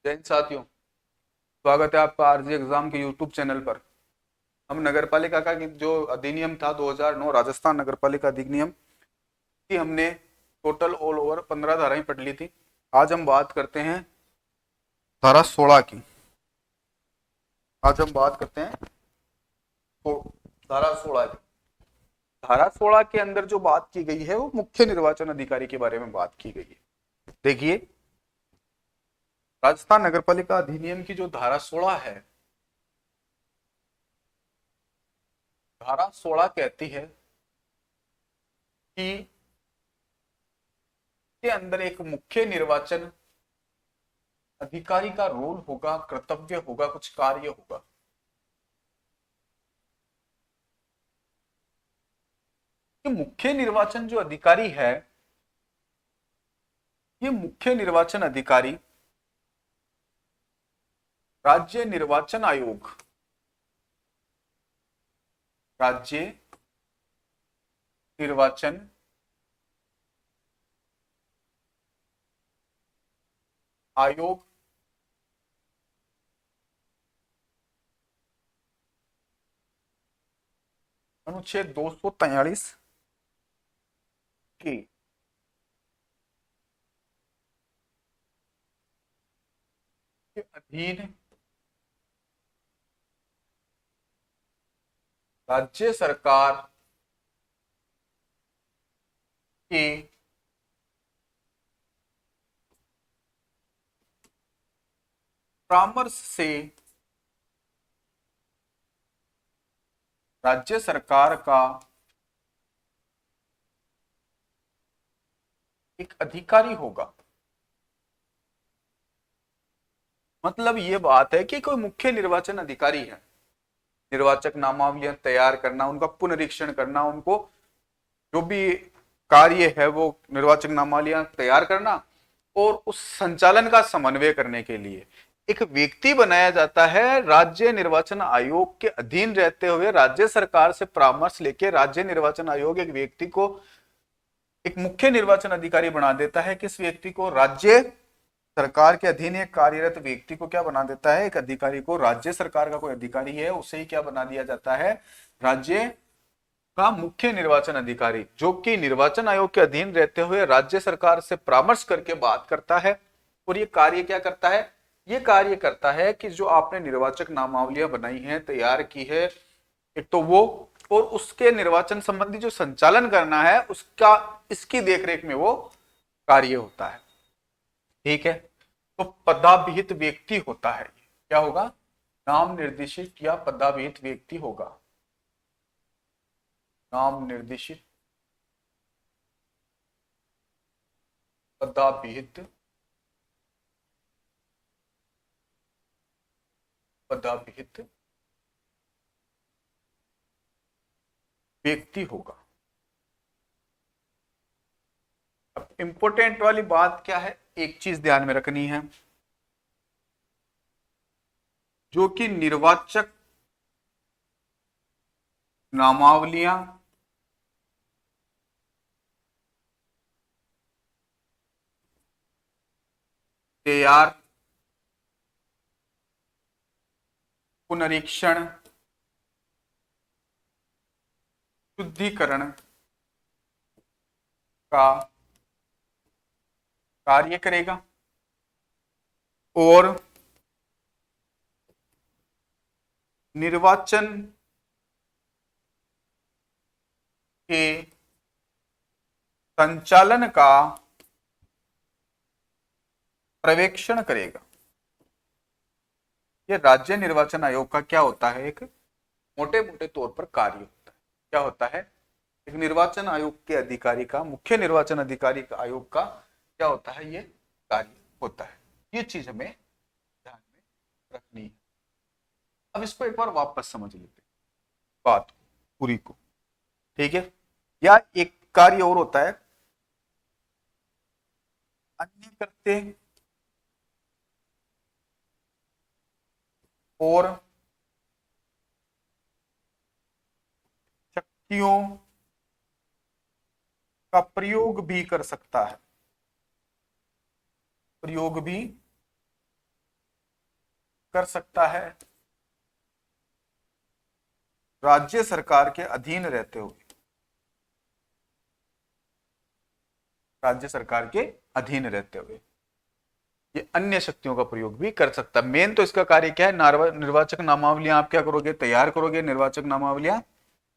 जय हिंद साथियों। स्वागत है आपका आरजी एग्जाम के यूट्यूब चैनल पर। हम नगरपालिका का जो अधिनियम था 2009 राजस्थान नगरपालिका अधिनियम की हमने टोटल ऑल ओवर 15 धाराएं पढ़ ली थी। आज हम बात करते हैं धारा 16 की। आज हम बात करते हैं धारा 16 की। धारा 16 के अंदर जो बात की गई है वो मुख्य निर्वाचन अधिकारी के बारे में बात की गई है। देखिए, राजस्थान नगरपालिका अधिनियम की जो धारा 16 है, धारा 16 कहती है कि के अंदर एक मुख्य निर्वाचन अधिकारी का रोल होगा, कर्तव्य होगा, कुछ कार्य होगा। कि मुख्य निर्वाचन जो अधिकारी है, ये मुख्य निर्वाचन अधिकारी राज्य निर्वाचन आयोग, राज्य निर्वाचन आयोग अनुच्छेद 243 के अधीन राज्य सरकार के परामर्श से राज्य सरकार का एक अधिकारी होगा। मतलब ये बात है कि कोई मुख्य निर्वाचन अधिकारी है, निर्वाचक नामावलियां तैयार करना, उनका पुनरीक्षण करना, उनको जो भी कार्य है वो निर्वाचक नामावलियां तैयार करना और उस संचालन का समन्वय करने के लिए एक व्यक्ति बनाया जाता है। राज्य निर्वाचन आयोग के अधीन रहते हुए राज्य सरकार से परामर्श लेके राज्य निर्वाचन आयोग एक व्यक्ति को एक मुख्य निर्वाचन अधिकारी बना देता है। किस व्यक्ति को? राज्य सरकार के अधीन एक कार्यरत व्यक्ति को क्या बना देता है? एक अधिकारी को। राज्य सरकार का कोई अधिकारी है उसे ही क्या बना दिया जाता है? राज्य का मुख्य निर्वाचन अधिकारी, जो कि निर्वाचन आयोग के अधीन रहते हुए राज्य सरकार से परामर्श करके बात करता है। और ये कार्य क्या करता है? ये कार्य करता है कि जो आपने निर्वाचक नामावलियां बनाई हैं, तैयार की है, एक तो वो, और उसके निर्वाचन संबंधी जो संचालन करना है उसका, इसकी देखरेख में वो कार्य होता है। ठीक है, तो पदाभिहित व्यक्ति होता है। क्या होगा? नाम निर्देशित या पदाभिहित व्यक्ति होगा। नाम निर्देशित पदाभिहित पदाभिहित व्यक्ति होगा। अब इंपॉर्टेंट वाली बात क्या है, एक चीज ध्यान में रखनी है, जो कि निर्वाचक नामावलियां तैयार, पुनरीक्षण, शुद्धिकरण का कार्य करेगा और निर्वाचन के संचालन का पर्यवेक्षण करेगा। ये राज्य निर्वाचन आयोग का क्या होता है? एक मोटे मोटे तौर पर कार्य होता है। क्या होता है? एक निर्वाचन आयोग के अधिकारी का, मुख्य निर्वाचन अधिकारी का, आयोग का क्या होता है? ये कार्य होता है। ये चीज हमें ध्यान में रखनी है। अब इसको एक बार वापस समझ लेते हैं बात पूरी को। ठीक है, या एक कार्य और होता है, अन्य करते और शक्तियों का प्रयोग भी कर सकता है। प्रयोग भी कर सकता है राज्य सरकार के अधीन रहते हुए, राज्य सरकार के अधीन रहते हुए ये अन्य शक्तियों का प्रयोग भी कर सकता है। मेन तो इसका कार्य क्या है, निर्वाचक नामावलियां आप क्या करोगे, तैयार करोगे, निर्वाचक नामावलियां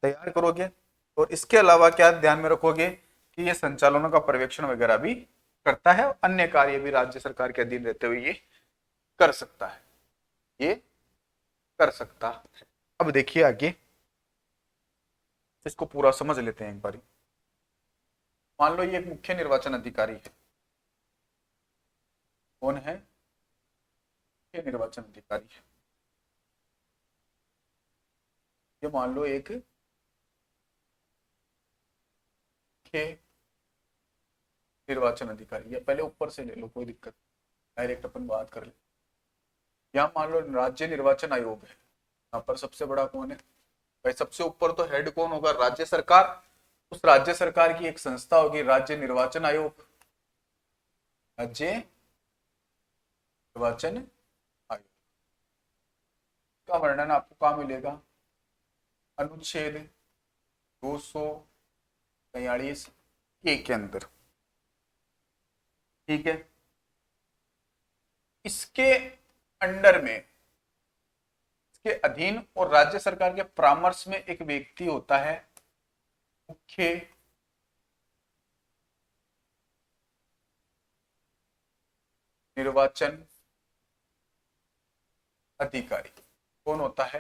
तैयार करोगे, और इसके अलावा क्या ध्यान में रखोगे कि ये संचालनों का पर्यवेक्षण वगैरह भी करता है, और अन्य कार्य भी राज्य सरकार के अधीन रहते हुए ये कर सकता है, ये कर सकता है। अब देखिए आगे इसको पूरा समझ लेते हैं एक बारी। मान लो ये एक मुख्य निर्वाचन अधिकारी है, कौन है, मुख्य निर्वाचन अधिकारी है, ये मान लो एक मुख्य निर्वाचन अधिकारी है, पहले ऊपर से ले लो कोई दिक्कत, डायरेक्ट अपन बात कर ले। यहाँ मान लो राज्य निर्वाचन आयोग है, यहाँ पर सबसे बड़ा कौन है भाई, सबसे ऊपर तो हेड कौन होगा, राज्य सरकार, उस राज्य सरकार की एक संस्था होगी राज्य निर्वाचन आयोग, राज्य निर्वाचन आयोग का वर्णन आपको कहाँ मिलेगा, अनुच्छेद 243 के अंदर, ठीक है। इसके अंडर में, इसके अधीन और राज्य सरकार के परामर्श में एक व्यक्ति होता है मुख्य निर्वाचन अधिकारी, कौन होता है,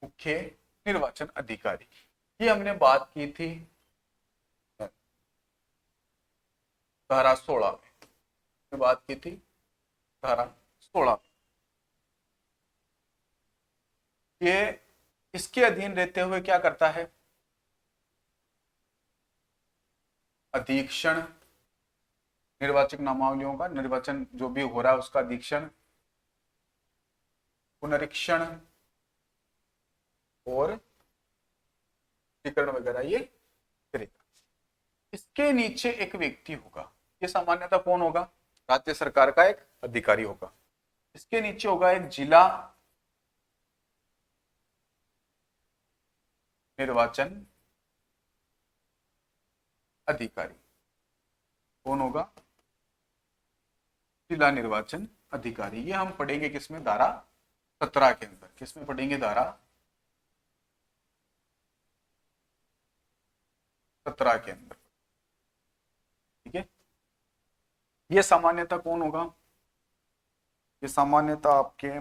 मुख्य निर्वाचन अधिकारी। ये हमने बात की थी धारा 16 में, बात की थी धारा 16 में। ये इसके अधीन रहते हुए क्या करता है, अधीक्षण, निर्वाचक नामावलियों का, निर्वाचन जो भी हो रहा है उसका अधीक्षण, पुनरीक्षण और वगैरह ये करेगा। इसके नीचे एक व्यक्ति होगा, ये सामान्यतः कौन होगा, राज्य सरकार का एक अधिकारी होगा। इसके नीचे होगा एक जिला निर्वाचन अधिकारी, कौन होगा, जिला निर्वाचन अधिकारी। ये हम पढ़ेंगे किसमें, धारा 17 के अंदर, किसमें पढ़ेंगे, धारा 17 के अंदर, ठीक है। ये सामान्यतः कौन होगा, ये सामान्यतः आपके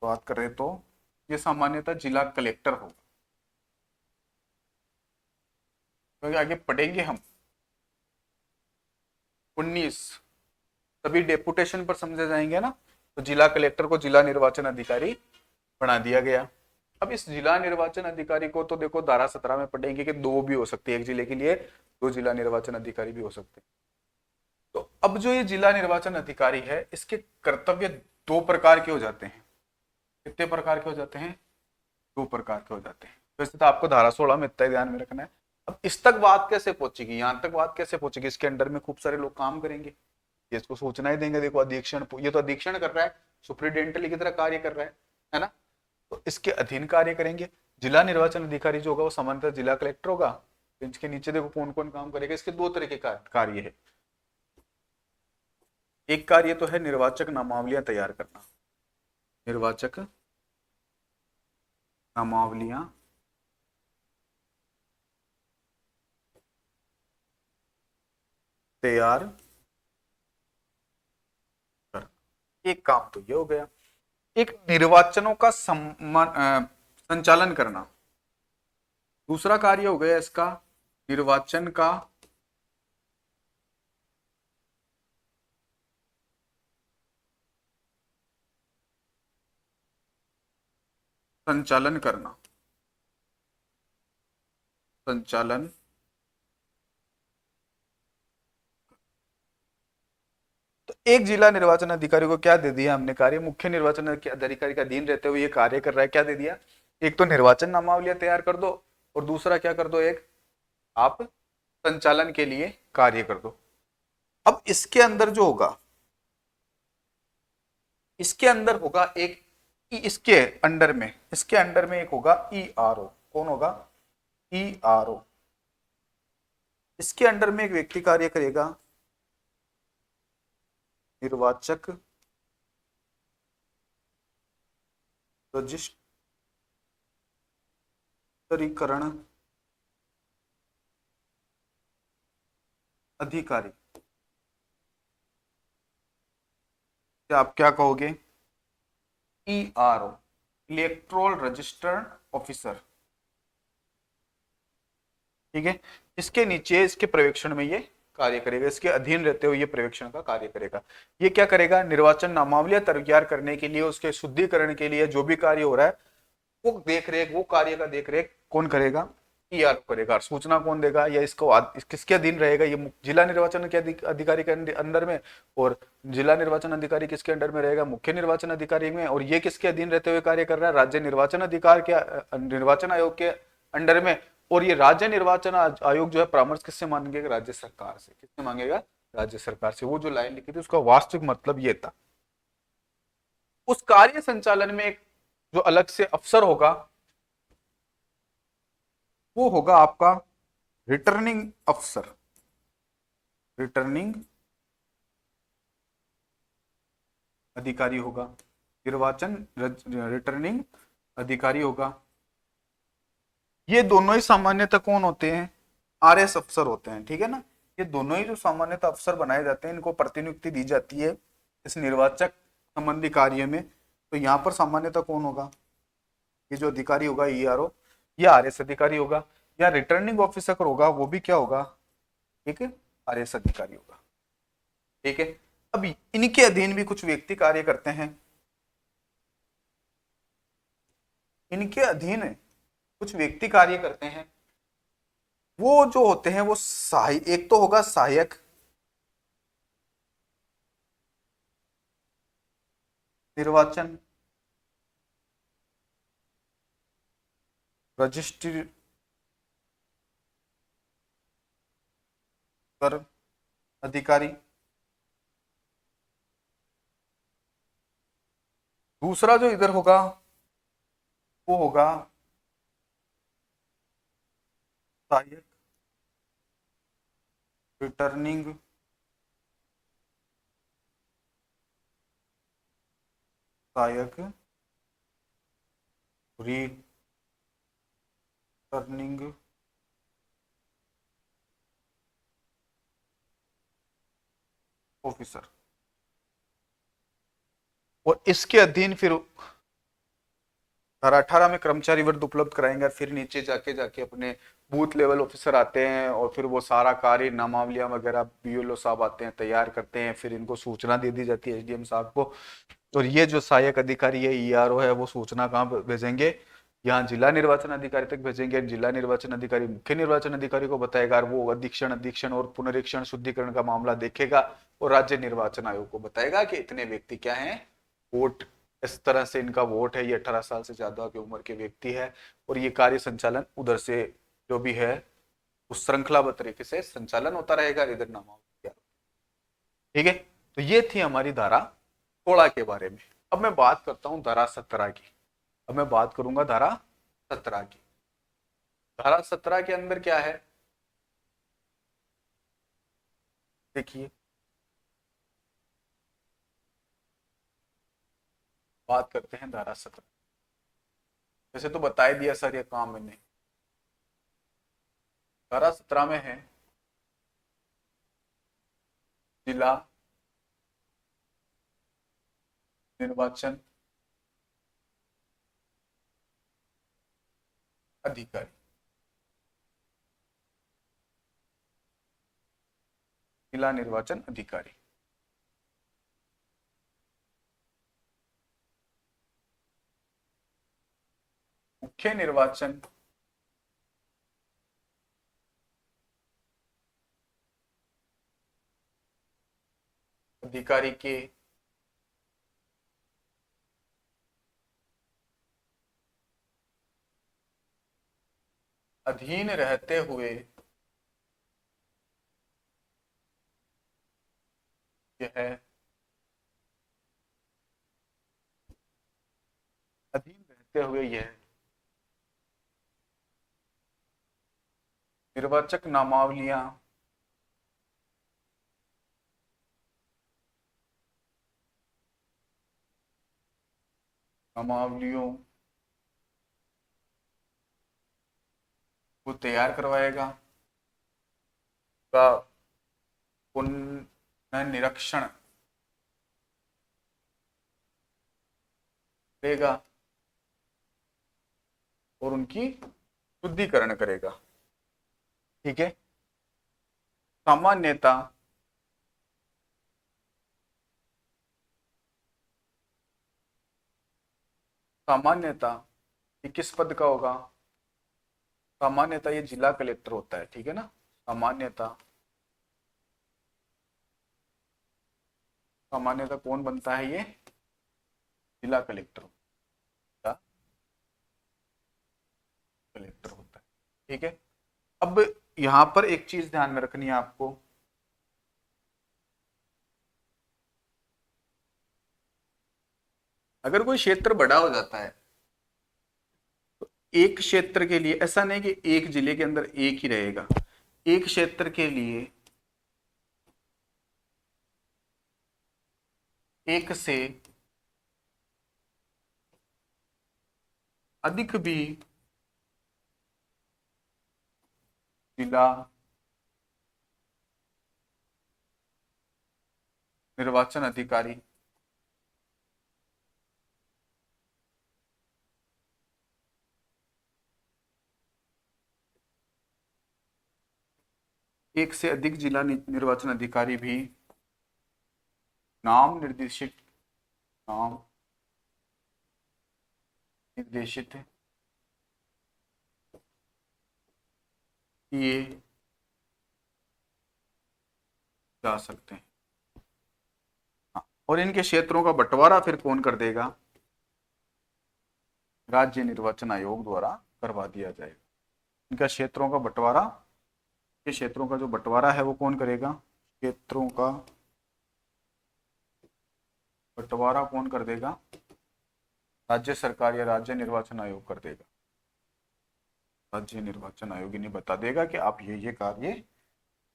बात करें तो ये सामान्यतः जिला कलेक्टर होगा, क्योंकि आगे पढ़ेंगे हम 19 सभी डेपुटेशन पर समझे जाएंगे ना, तो जिला कलेक्टर को जिला निर्वाचन अधिकारी बना दिया गया। अब इस जिला निर्वाचन अधिकारी को तो देखो धारा 17 में पढ़ेंगे कि दो भी हो सकते हैं, एक जिले के लिए दो जिला निर्वाचन अधिकारी भी हो सकते हैं। तो अब जो ये जिला निर्वाचन अधिकारी है, इसके कर्तव्य दो प्रकार के हो जाते हैं। कितने प्रकार के हो जाते हैं, दो प्रकार के हो जाते हैं। वैसे तो आपको धारा 16 में इतना ध्यान में रखना है। अब इस तक बात कैसे पहुंचेगी, यहां तक बात कैसे पहुंचेगी, इसके अंडर में खूब सारे लोग काम करेंगे, ये इसको सोचना ही देंगे। देखो अधीक्षण, ये तो अधीक्षण कर रहा है, सुप्रिटेंडेंट की तरह कार्य कर रहा है ना, तो इसके अधीन कार्य करेंगे। जिला निर्वाचन अधिकारी जो होगा वो सामान्यतः जिला कलेक्टर होगा। इसके नीचे देखो कौन कौन काम करेगा, इसके दो तरह के कार्य है। एक कार्य तो है निर्वाचक नामावलियां तैयार करना, निर्वाचक नामावलियां तैयार कर, एक काम तो ये हो गया। एक निर्वाचनों का संचालन करना, दूसरा कार्य हो गया इसका निर्वाचन का संचालन करना, संचालन तो एक जिला निर्वाचन अधिकारी को क्या दे दिया हमने कार्य, मुख्य निर्वाचन अधिकारी का अधीन रहते हुए ये कार्य कर रहा है, क्या दे दिया, एक तो निर्वाचन नामावलियां तैयार कर दो और दूसरा क्या कर दो, एक आप संचालन के लिए कार्य कर दो। अब इसके अंदर जो होगा, इसके अंदर होगा एक, इसके अंडर में एक होगा ईआरओ। कौन होगा? ईआरओ। इसके अंडर में एक व्यक्ति कार्य करेगा, निर्वाचक रजिस्टरीकरण अधिकारी। क्या आप क्या कहोगे? ERO, electoral registered officer. ठीक है, इसके नीचे इसके पर्यवेक्षण में ये कार्य करेगा, इसके अधीन रहते हुए ये पर्यवेक्षण का कार्य करेगा। ये क्या करेगा? निर्वाचन नामावलियां तैयार करने के लिए, उसके शुद्धिकरण के लिए जो भी कार्य हो रहा है वो देख रेख, वो कार्य का देख रेख कौन करेगा? ईआरओ करेगा। सूचना कौन देगा? या इसको किसके अधीन रहेगा? ये जिला निर्वाचन के अधिकारी के अंदर में, और जिला निर्वाचन अधिकारी किसके अंडर में रहेगा? मुख्य निर्वाचन अधिकारी में। और ये किसके अधीन रहते हुए कार्य कर रहा है? राज्य निर्वाचन अधिकार के, निर्वाचन आयोग के अंडर में। और ये राज्य निर्वाचन आयोग जो है परामर्श किससे मांगेगा? राज्य सरकार से। किससे मांगेगा? राज्य सरकार से। वो जो लाइन लिखी थी उसका वास्तविक मतलब ये था। उस कार्य संचालन में एक जो अलग से अफसर होगा वो होगा आपका रिटर्निंग अफसर। रिटर्निंग अधिकारी होगा, निर्वाचन रिटर्निंग अधिकारी होगा। ये दोनों ही सामान्यतः कौन होते हैं? आरएस अफसर होते हैं। ठीक है ना, ये दोनों ही जो सामान्यतः अफसर बनाए जाते हैं, इनको प्रतिनियुक्ति दी जाती है इस निर्वाचक संबंधी कार्य में। तो यहाँ पर सामान्यतः कौन होगा? ये जो अधिकारी होगा ईआरओ, ये आरएस अधिकारी होगा। या रिटर्निंग ऑफिसर होगा, वो भी क्या होगा? एक आरएस अधिकारी होगा। ठीक है, अब इनके अधीन भी कुछ व्यक्ति कार्य करते हैं। इनके अधीन कुछ व्यक्ति कार्य करते हैं, वो जो होते हैं वो एक तो होगा सहायक निर्वाचन रजिस्ट्री कर अधिकारी। दूसरा जो इधर होगा वो होगा सहायक रिटर्निंग सहायक रिटर्निंग ऑफिसर। और इसके अधीन फिर धारा 18 में कर्मचारी वर्ग उपलब्ध कराएंगे। फिर नीचे जाके जाके अपने बूथ लेवल ऑफिसर आते हैं, और फिर वो सारा कार्य नामावलियां वगैरह बीएलओ साहब आते हैं, तैयार करते हैं। फिर इनको सूचना दे दी जाती है एसडीएम साहब को। और ये जो सहायक अधिकारी है ईआरओ है, वो सूचना कहाँ भेजेंगे? यहाँ जिला निर्वाचन अधिकारी तक भेजेंगे। जिला निर्वाचन अधिकारी मुख्य निर्वाचन अधिकारी को बताएगा, और वो अधीक्षण और पुनरीक्षण शुद्धिकरण का मामला देखेगा, और राज्य निर्वाचन आयोग को बताएगा कि इतने व्यक्ति क्या हैं, वोट इस तरह से इनका वोट है, ये 18 साल से ज्यादा की उम्र के व्यक्ति है। और ये कार्य संचालन उधर से जो भी है उस श्रृंखलाबद्ध तरीके से संचालन होता रहेगा। इधर नामा। ठीक है, तो ये थी हमारी धारा 16 के बारे में। अब मैं बात करता हूं धारा 17 की। अब मैं बात करूंगा धारा 17 की। धारा 17 के अंदर क्या है देखिए, बात करते हैं धारा 17। वैसे तो बता ही दिया सर ये काम मैंने। धारा 17 में है जिला निर्वाचन अधिकारी। जिला निर्वाचन अधिकारी मुख्य निर्वाचन अधिकारी के अधीन रहते हुए यह देखते हुए यह निर्वाचक नामावलियां नामावलियों को तैयार करवाएगा, का पुनर्निरीक्षण करेगा और उनकी शुद्धिकरण करेगा। ठीक है। सामान्यता सामान्यता ये किस पद का होगा? सामान्यता ये जिला कलेक्टर होता है। ठीक है ना। सामान्यता सामान्यता कौन बनता है? ये जिला कलेक्टर कलेक्टर होता है। ठीक है। अब यहां पर एक चीज ध्यान में रखनी है आपको, अगर कोई क्षेत्र बड़ा हो जाता है तो एक क्षेत्र के लिए ऐसा नहीं कि एक जिले के अंदर एक ही रहेगा, एक क्षेत्र के लिए एक से अधिक भी जिला निर्वाचन अधिकारी एक से अधिक जिला निर्वाचन अधिकारी भी नाम निर्देशित नाम निर्देशित किए जा सकते हैं। हाँ, और इनके क्षेत्रों का बंटवारा फिर कौन कर देगा? राज्य निर्वाचन आयोग द्वारा करवा दिया जाएगा। इनका क्षेत्रों का बंटवारा, के क्षेत्रों का जो बंटवारा है वो कौन करेगा? क्षेत्रों का बंटवारा कौन कर देगा? राज्य सरकार या राज्य निर्वाचन आयोग कर देगा। राज्य निर्वाचन आयोग इन्हें बता देगा कि आप ये कार्य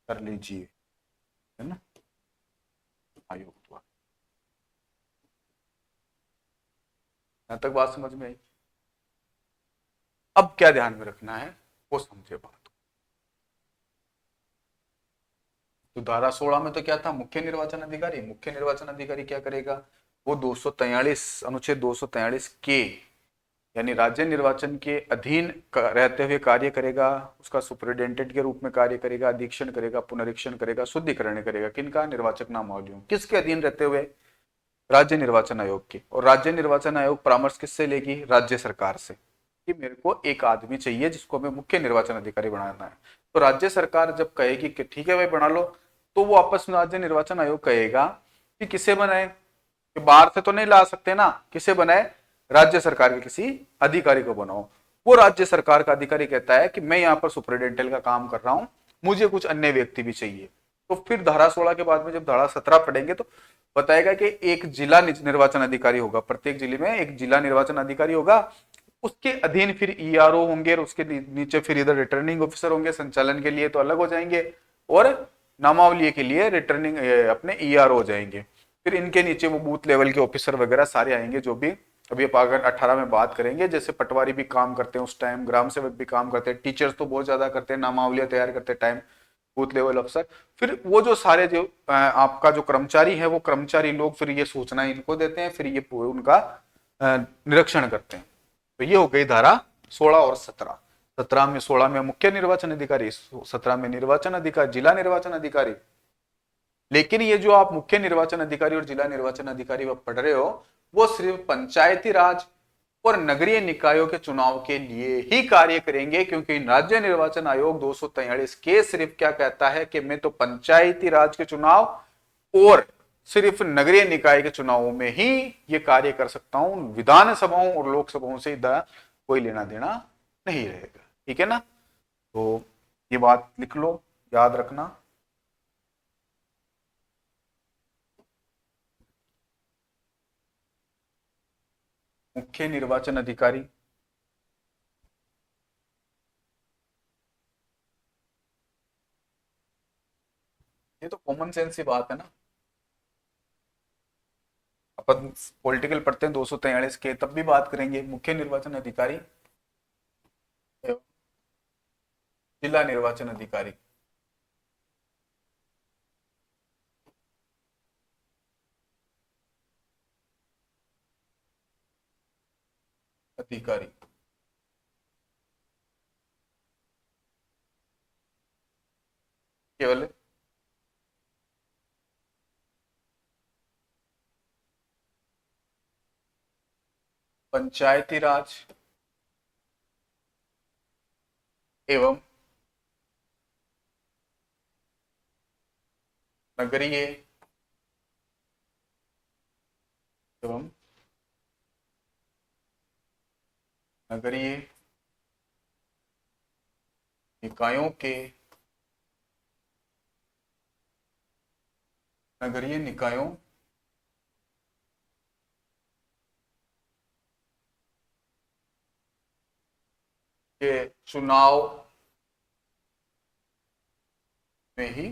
कर लीजिए, है ना, आयोग द्वारा। यहां तक बात समझ में आई? अब क्या ध्यान में रखना है वो समझे बात। तो धारा 16 में तो क्या था? मुख्य निर्वाचन अधिकारी। मुख्य निर्वाचन अधिकारी क्या करेगा? वो 243 अनुच्छेद 243 के यानी राज्य निर्वाचन के अधीन रहते हुए कार्य करेगा, उसका सुपरिटेंडेंट के रूप में कार्य करेगा, अधीक्षण करेगा, पुनरीक्षण करेगा, शुद्धिकरण करेगा। किनका? निर्वाचक नामावलियों। किसके अधीन रहते हुए? राज्य निर्वाचन आयोग की। और राज्य निर्वाचन आयोग परामर्श किससे लेगी? राज्य सरकार से कि मेरे को एक आदमी चाहिए जिसको मैं मुख्य निर्वाचन अधिकारी बनाना है। तो राज्य सरकार जब कहेगी कि ठीक है भाई बना लो, तो वो आपस में राज्य निर्वाचन आयोग कहेगा कि किसे बनाए, कि बाहर से तो नहीं ला सकते ना, किसे बनाए? राज्य सरकार के किसी अधिकारी को बनाओ। वो राज्य सरकार का अधिकारी कहता है कि मैं यहाँ पर सुपरिटेंडेंट का काम कर रहा हूं, मुझे कुछ अन्य व्यक्ति भी चाहिए। तो फिर धारा 16 के बाद में जब धारा 17 पढ़ेंगे तो बताएगा कि एक जिला निर्वाचन अधिकारी होगा, प्रत्येक जिले में एक जिला निर्वाचन अधिकारी होगा, उसके अधीन फिर ईआरओ होंगे और उसके नीचे फिर इधर रिटर्निंग ऑफिसर होंगे, संचालन के लिए तो अलग हो जाएंगे और नामावली के लिए रिटर्निंग अपने ईआरओ हो जाएंगे। फिर इनके नीचे वो बूथ लेवल के ऑफिसर वगैरह सारे आएंगे, जो भी अभी अगर 18 में बात करेंगे। जैसे पटवारी भी काम करते हैं उस टाइम, ग्राम सेवक भी काम करते हैं, टीचर्स तो बहुत ज्यादा करते हैं, नामावलियां तैयार करते टाइम, बूथ लेवल अफसर। फिर वो जो सारे जो आपका जो कर्मचारी है वो कर्मचारी लोग फिर ये सूचना इनको देते हैं, फिर ये उनका निरीक्षण करते हैं। तो ये हो गई धारा 16 और 17। 17 में 16 में मुख्य निर्वाचन अधिकारी, 17 में निर्वाचन अधिकारी, जिला निर्वाचन अधिकारी। लेकिन ये जो आप मुख्य निर्वाचन अधिकारी और जिला निर्वाचन अधिकारी पढ़ रहे हो वो सिर्फ पंचायती राज और नगरीय निकायों के चुनाव के लिए ही कार्य करेंगे, क्योंकि राज्य निर्वाचन आयोग 243 के सिर्फ क्या कहता है कि मैं तो पंचायती राज के चुनाव और सिर्फ नगरीय निकाय के चुनावों में ही ये कार्य कर सकता हूं, विधानसभाओं और लोकसभाओं से कोई लेना देना नहीं रहेगा। ठीक है ना। तो ये बात लिख लो, याद रखना। मुख्य निर्वाचन अधिकारी, ये तो कॉमन सेंस की बात है ना। अपन पॉलिटिकल पढ़ते हैं 243 के, तब भी बात करेंगे मुख्य निर्वाचन अधिकारी एवं जिला निर्वाचन अधिकारी। अधिकारी केवल पंचायती राज एवं नगरीय एवं नगरीय निकायों के, नगरीय निकायों के चुनाव में ही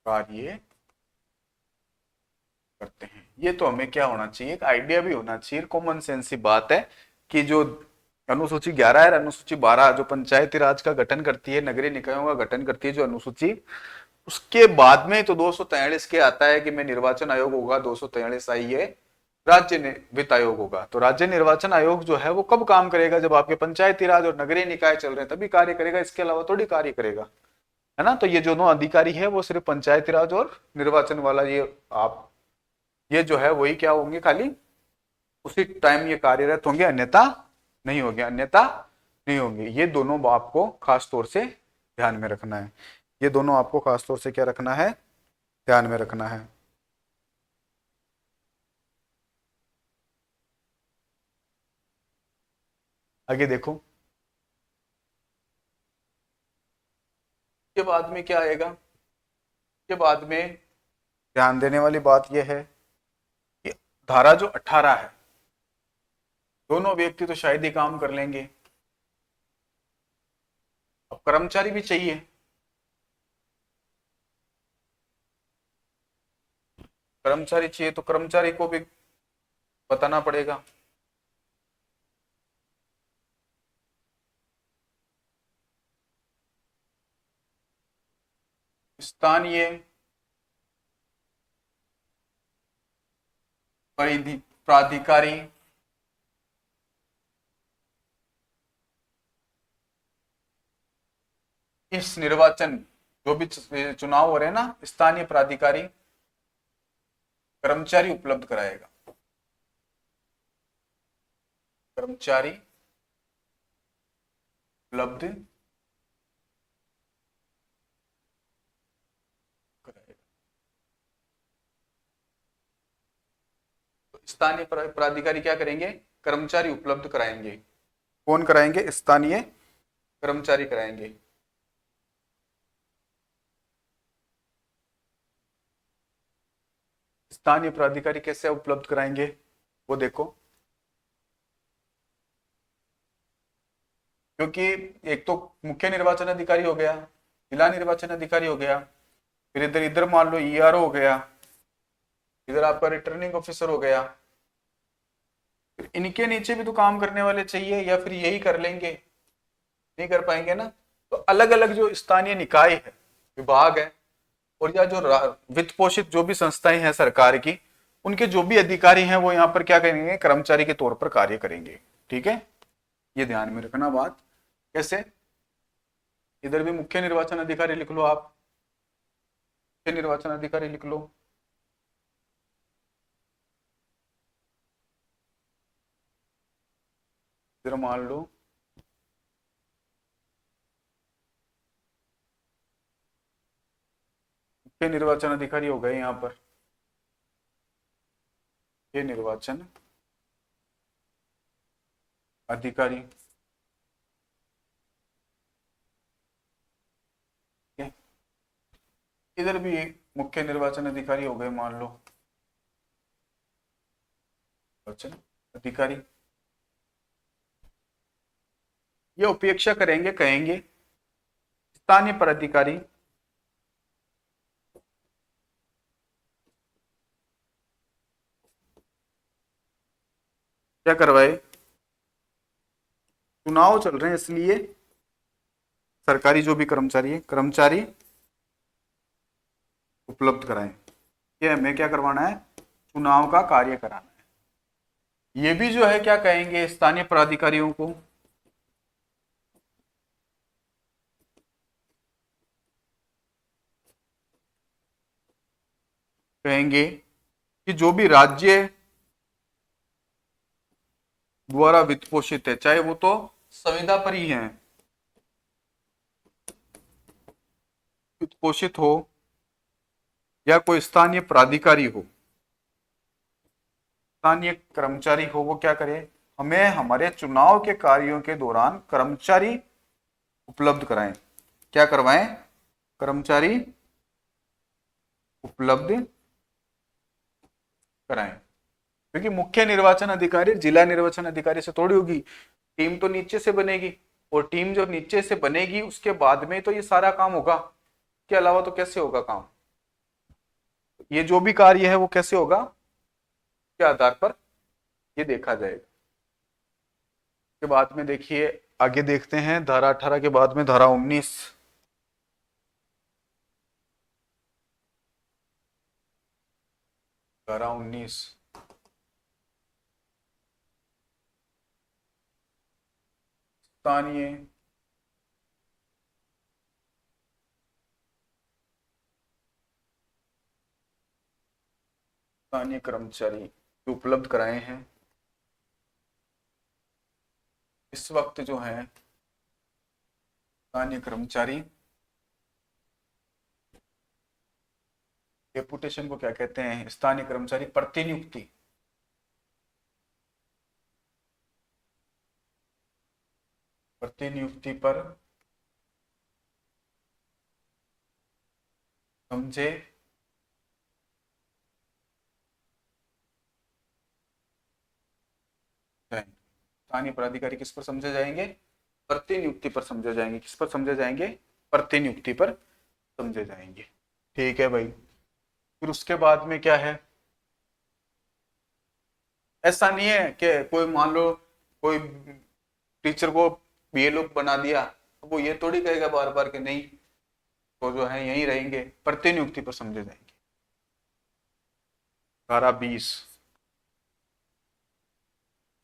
कार्य करते हैं। ये तो हमें क्या होना चाहिए, एक आइडिया भी होना चाहिए, कॉमन सेंस की बात है कि जो अनुसूची 11 है, अनुसूची 12 जो पंचायती राज का गठन करती है, नगरीय निकायों का गठन करती है जो अनुसूची, उसके बाद में तो 243 के आता है कि मैं निर्वाचन आयोग होगा, 243 आई है राज्य वित्त आयोग होगा। तो राज्य निर्वाचन आयोग जो है वो कब काम करेगा, जब आपके पंचायती राज और नगरीय निकाय चल रहे हैं तभी कार्य करेगा, इसके अलावा थोड़ी कार्य करेगा, है ना। तो ये जो दोनों अधिकारी है वो सिर्फ पंचायती राज और निर्वाचन वाला, ये आप ये जो है वही क्या होंगे, खाली उसी टाइम ये कार्यरत होंगे, अन्यथा नहीं होंगे, अन्यथा नहीं होंगे। ये दोनों आपको खास तौर से ध्यान में रखना है, ये दोनों आपको खास तौर से क्या रखना है, ध्यान में रखना है। आगे देखो, के बाद में क्या आएगा, के बाद में ध्यान देने वाली बात यह है कि धारा जो 18 है, दोनों व्यक्ति तो शायद ही काम कर लेंगे, अब कर्मचारी भी चाहिए। कर्मचारी चाहिए तो कर्मचारी को भी बताना पड़ेगा। स्थानीय प्राधिकारी इस निर्वाचन, जो भी चुनाव हो रहे हैं ना, स्थानीय प्राधिकारी कर्मचारी उपलब्ध कराएगा, कर्मचारी उपलब्ध कराएगा। तो स्थानीय प्राधिकारी क्या करेंगे, कर्मचारी उपलब्ध कराएंगे। कौन कराएंगे, स्थानीय कर्मचारी कराएंगे। स्थानीय प्राधिकारी कैसे उपलब्ध कराएंगे वो देखो, क्योंकि एक तो मुख्य निर्वाचन अधिकारी हो गया, जिला निर्वाचन अधिकारी हो गया, फिर इधर इधर मान लो ईआरओ हो गया, इधर आपका रिटर्निंग ऑफिसर हो गया, फिर इनके नीचे भी तो काम करने वाले चाहिए, या फिर यही कर लेंगे, नहीं कर पाएंगे ना। तो अलग अलग जो स्थानीय निकाय है, विभाग है, और या जो वित्त पोषित जो भी संस्थाएं हैं सरकार की, उनके जो भी अधिकारी हैं वो यहाँ पर क्या करेंगे, कर्मचारी के तौर पर कार्य करेंगे। ठीक है, ये ध्यान में रखना बात। कैसे, इधर भी मुख्य निर्वाचन अधिकारी लिख लो आप, मुख्य निर्वाचन अधिकारी लिख लो, इधर मान लो मुख्य निर्वाचन अधिकारी हो गए यहाँ पर, ये निर्वाचन अधिकारी, इधर भी मुख्य निर्वाचन अधिकारी हो गए मान लो, निर्वाचन अधिकारी। ये उपेक्षा करेंगे, कहेंगे स्थानीय प्राधिकारी क्या करवाए, चुनाव चल रहे हैं इसलिए सरकारी जो भी कर्मचारी है, कर्मचारी उपलब्ध कराएं। ये हमें क्या करवाना है, चुनाव का कार्य कराना है। ये भी जो है क्या कहेंगे, स्थानीय प्राधिकारियों को कहेंगे कि जो भी राज्य द्वारा वित्त पोषित है, चाहे वो तो संविदा पर ही है, वित्त पोषित हो या कोई स्थानीय प्राधिकारी हो, स्थानीय कर्मचारी हो, वो क्या करे, हमें हमारे चुनाव के कार्यों के दौरान कर्मचारी उपलब्ध कराएं। क्या करवाएं, कर्मचारी उपलब्ध कराएं। क्योंकि मुख्य निर्वाचन अधिकारी जिला निर्वाचन अधिकारी से थोड़ी होगी, टीम तो नीचे से बनेगी, और टीम जो नीचे से बनेगी उसके बाद में तो ये सारा काम होगा, के अलावा तो कैसे होगा काम, ये जो भी कार्य है वो कैसे होगा, के आधार पर ये देखा जाएगा। के बाद में देखिए आगे देखते हैं, धारा 18 के बाद में धारा 19, धारा 19 स्थानीय स्थानीय कर्मचारी जो उपलब्ध कराए हैं इस वक्त जो है स्थानीय कर्मचारी, डेपुटेशन को क्या कहते हैं, स्थानीय कर्मचारी प्रतिनियुक्ति, प्रतिनियुक्ति पर समझे जाएंगे। स्थानीय पदाधिकारी किस पर समझे जाएंगे, प्रतिनियुक्ति पर समझे जाएंगे। किस पर समझे जाएंगे, प्रतिनियुक्ति पर समझे जाएंगे। ठीक है भाई, फिर उसके बाद में क्या है, ऐसा नहीं है कि कोई मान लो कोई टीचर को बीएलओ बना दिया, तो वो ये थोड़ी कहेगा बार बार कि नहीं, तो जो है यहीं रहेंगे, प्रतिनियुक्ति पर समझे जाएंगे। धारा 20,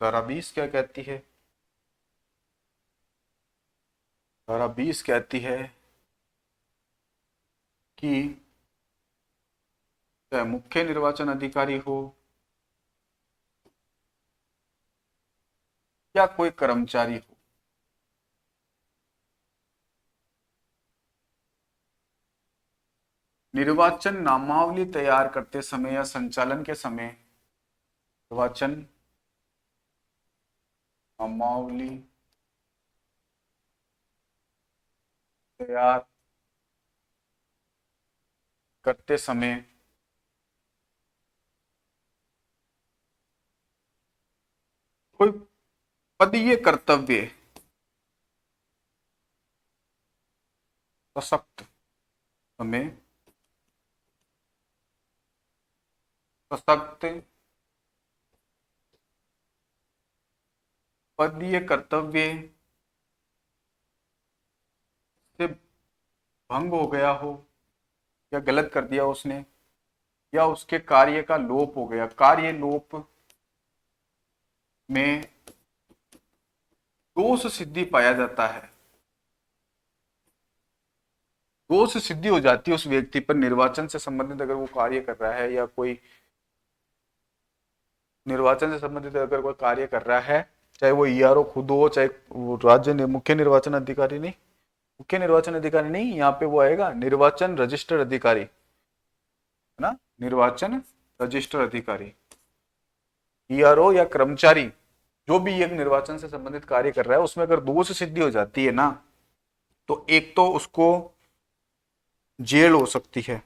धारा 20 क्या कहती है, धारा 20 कहती है कि चाहे मुख्य निर्वाचन अधिकारी हो या कोई कर्मचारी हो, निर्वाचन नामावली तैयार करते समय या संचालन के समय निर्वाचन नामावली तैयार करते समय कोई पदीय कर्तव्य सशक्त समय सशक्त पदीय कर्तव्य से भंग हो गया हो या गलत कर दिया उसने, या उसके कार्य का लोप हो गया, कार्य लोप में दोष सिद्धि पाया जाता है, दोष सिद्धि हो जाती है उस व्यक्ति पर, निर्वाचन से संबंधित अगर वो कार्य कर रहा है या कोई निर्वाचन से संबंधित अगर कोई कार्य कर रहा है, चाहे वो ईआरओ खुद हो, चाहे वो राज्य मुख्य निर्वाचन अधिकारी नहीं, मुख्य निर्वाचन अधिकारी नहीं, यहाँ पे वो आएगा निर्वाचन रजिस्टर अधिकारी, है ना, निर्वाचन रजिस्टर अधिकारी, ईआरओ या कर्मचारी जो भी एक निर्वाचन से संबंधित कार्य कर रहा है, उसमें अगर दोष सिद्धि हो जाती है ना, तो एक तो उसको जेल हो सकती है,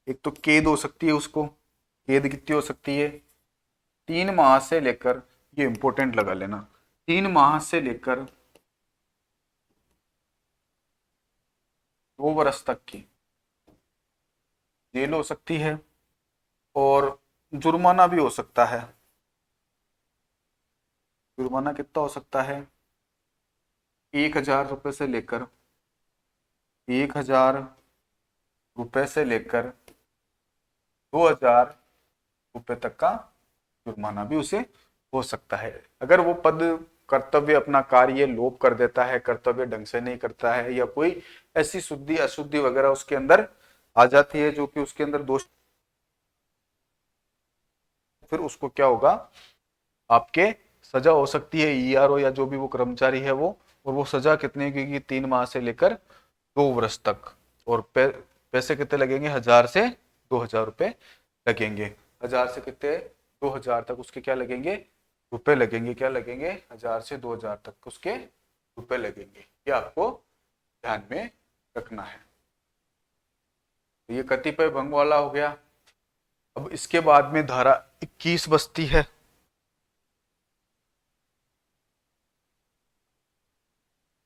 एक तो कैद हो सकती है, उसको कैद कितनी हो सकती है, 3 माह से लेकर, ये इंपॉर्टेंट लगा लेना, 3 माह से लेकर 2 वर्ष तक की जेल हो सकती है और जुर्माना भी हो सकता है। जुर्माना कितना हो सकता है? 1,000 रुपये से लेकर 1,000 रुपये से लेकर 2,000 रुपये तक का जुर्माना भी उसे हो सकता है, अगर वो पद कर्तव्य अपना कार्य लोप कर देता है, कर्तव्य ढंग से नहीं करता है, या कोई ऐसी शुद्धि अशुद्धि वगैरह उसके अंदर आ जाती है जो कि उसके अंदर दोष, फिर उसको क्या होगा, आपके सजा हो सकती है, ईआरओ या जो भी वो कर्मचारी है वो, और वो सजा कितनी की 3 माह से लेकर 2 वर्ष तक। और पैसे कितने लगेंगे? 1,000 से 2,000 रुपये लगेंगे। 1,000 से कितने? 2,000 तक उसके क्या लगेंगे? रुपए लगेंगे। क्या लगेंगे? 1,000 से 2,000 तक उसके रुपए लगेंगे। ये आपको ध्यान में रखना है। तो ये कतिपय भंग वाला हो गया। अब इसके बाद में धारा 21 बचती है।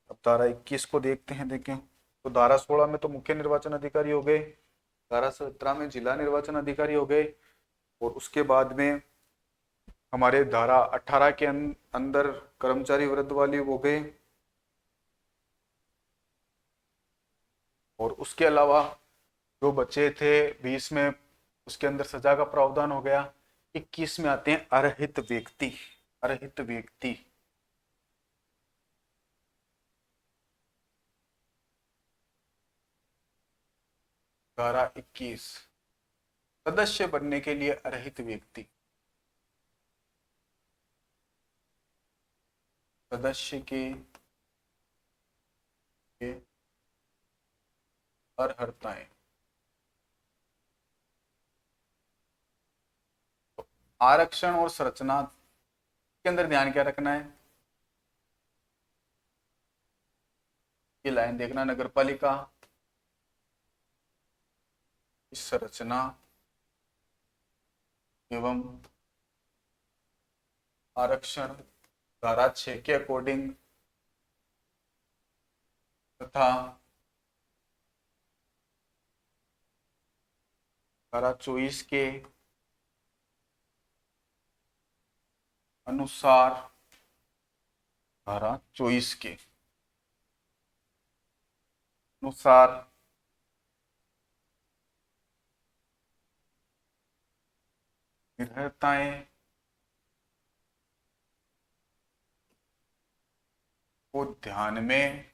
अब धारा 21 को देखते हैं। देखें तो धारा 16 में तो मुख्य निर्वाचन अधिकारी हो गए, धारा 17 में जिला निर्वाचन अधिकारी हो गए, और उसके बाद में हमारे धारा 18 के अंदर कर्मचारी वृद्ध वाली हो गए, और उसके अलावा जो बचे थे 20 में, उसके अंदर सजा का प्रावधान हो गया। 21 में आते हैं अरहित व्यक्ति। अरहित व्यक्ति धारा 21, सदस्य बनने के लिए अरहित व्यक्ति, सदस्य के अर्हताएं। आरक्षण और संरचना के अंदर ध्यान क्या रखना है? ये लाइन देखना, नगर पालिका की संरचना एवं आरक्षण धारा 6 के अकॉर्डिंग तथा धारा 24 के अनुसार, धारा 24 के अनुसार निर्भरताएं को ध्यान में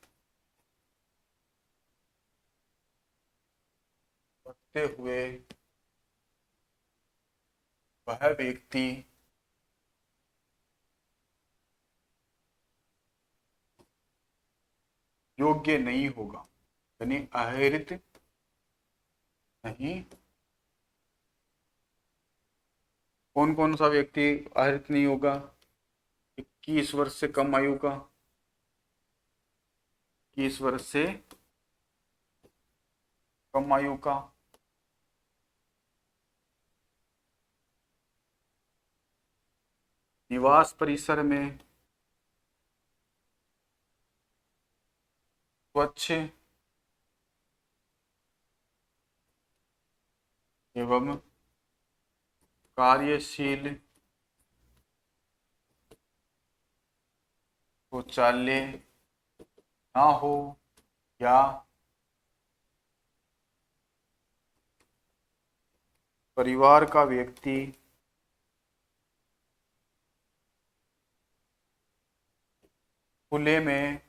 रखते हुए वह व्यक्ति योग्य नहीं होगा, यानी अहरित नहीं। कौन कौन सा व्यक्ति अहरित नहीं होगा? 21 वर्ष से कम आयु का, 21 वर्ष से कम आयु का, निवास परिसर में स्वच्छ एवं कार्यशील शौचालय ना हो, या परिवार का व्यक्ति खुले में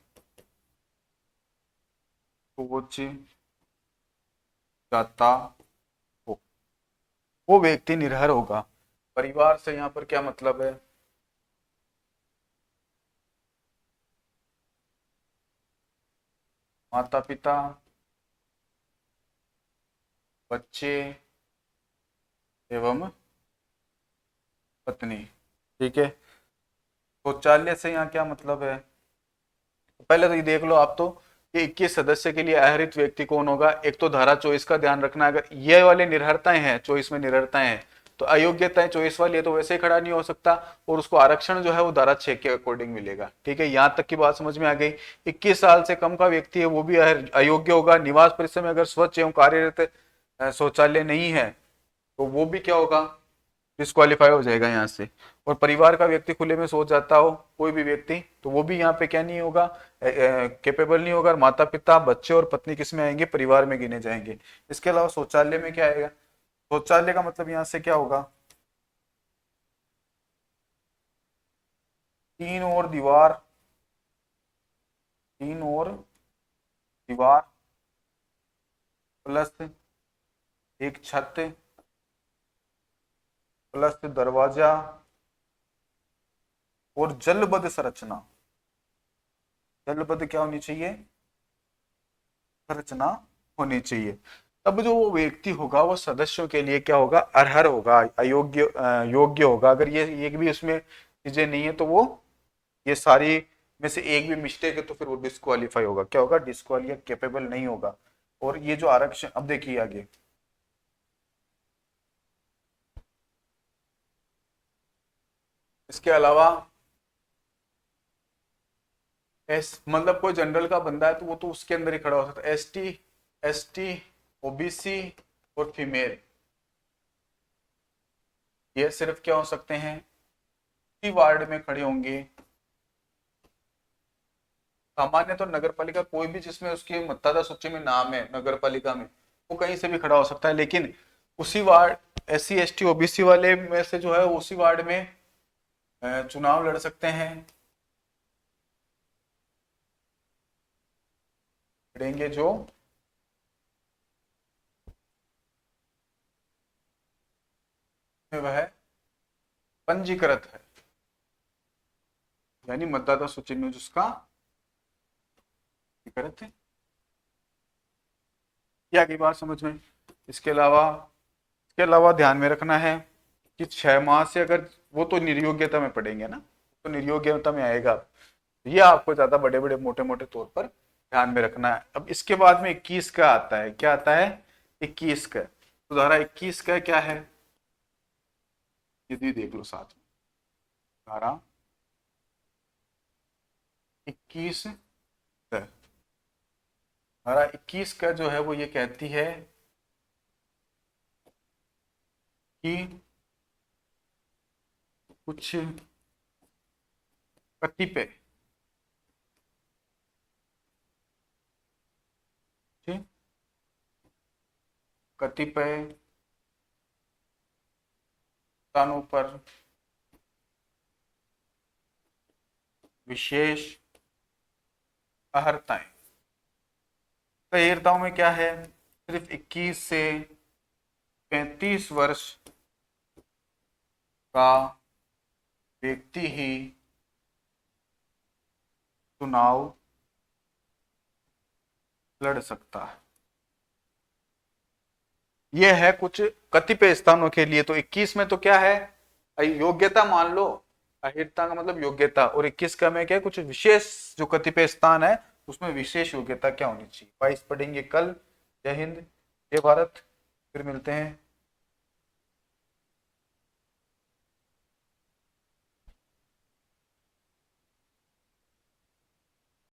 शौच जाता हो, वो व्यक्ति निर्भर होगा। परिवार से यहाँ पर क्या मतलब है? माता पिता, बच्चे एवं पत्नी। ठीक है। शौचालय से यहाँ क्या मतलब है? पहले तो ये देख लो आप तो कि 21 सदस्य के लिए अहरित व्यक्ति कौन होगा। एक तो धारा 24 का ध्यान रखना, अगर ये वाले निर्भरताएं हैं, 24 में निर्भरताएं हैं, तो अयोग्यता 24 वाली है तो वैसे ही खड़ा नहीं हो सकता, और उसको आरक्षण जो है वो धारा 6 के अकॉर्डिंग मिलेगा। ठीक है, यहाँ तक की बात समझ में आ गई। 21 साल से कम का व्यक्ति है वो भी अयोग्य होगा। निवास परिसर में अगर स्वच्छ एवं कार्यरत शौचालय नहीं है तो वो भी क्या होगा, डिस्क्वालीफाई हो जाएगा यहाँ से। और परिवार का व्यक्ति खुले में सोच जाता हो कोई भी व्यक्ति, तो वो भी यहाँ पे क्या नहीं होगा, कैपेबल नहीं होगा। माता पिता, बच्चे और पत्नी किस में आएंगे, परिवार में गिने जाएंगे। इसके अलावा शौचालय में क्या आएगा, शौचालय का मतलब यहाँ से क्या होगा, तीन और दीवार, तीन और दीवार प्लस एक छत प्लस दरवाजा और जलबद्ध संरचना। जलबद्ध क्या होनी चाहिए, संरचना होनी चाहिए। तब जो वो व्यक्ति होगा वो सदस्यों के लिए क्या होगा, अर्हर होगा, अयोग्य योग्य होगा। अगर ये एक भी उसमें चीजें नहीं है तो वो, ये सारी में से एक भी मिस्टेक है तो फिर वो डिस्क्वालीफाई होगा। क्या होगा, डिस्क्वालीफाई, कैपेबल नहीं होगा। और ये जो आरक्षण, अब देखिए आगे, इसके अलावा मतलब कोई जनरल का बंदा है तो वो तो उसके अंदर ही खड़ा हो सकता है। एसटी, ओबीसी और फीमेल, ये सिर्फ क्या हो सकते हैं, उसी वार्ड में खड़े होंगे। सामान्य तो नगर पालिका कोई भी जिसमें उसकी मतदाता सूची में नाम है नगर पालिका में, वो कहीं से भी खड़ा हो सकता है। लेकिन उसी वार्ड, SC ST OBC वाले में से जो है उसी वार्ड में चुनाव लड़ सकते हैं, लड़ेंगे जो वह पंजीकृत है, यानी मतदाता सूची में जिसका पंजीकृत है। क्या की बात समझ में। इसके अलावा ध्यान में रखना है कि 6 माह से, अगर वो तो निर्योग्यता में पढ़ेंगे ना, तो निर्योग्यता में आएगा, ये आपको ज्यादा बड़े बड़े मोटे मोटे तौर पर ध्यान में रखना है। अब इसके बाद में 21 का आता है, क्या आता है, 21 का। तो धारा 21 का क्या है, यदि देख लो साथ में, धारा 21, धारा 21 का जो है वो ये कहती है कि कुछ कतिपय, कतिपय स्थानों पर विशेष अहर्ताएं। अहर्ताओं में क्या है, सिर्फ 21 से 35 वर्ष का व्यक्ति ही चुनाव लड़ सकता है। यह है कुछ कतिपय स्थानों के लिए। तो 21 में तो क्या है, योग्यता मान लो, अहिर्ता का मतलब योग्यता, और 21 का में क्या है, कुछ विशेष जो कतिपय स्थान है उसमें विशेष योग्यता क्या होनी चाहिए। 22 पढ़ेंगे कल। जय हिंद, जय भारत, फिर मिलते हैं।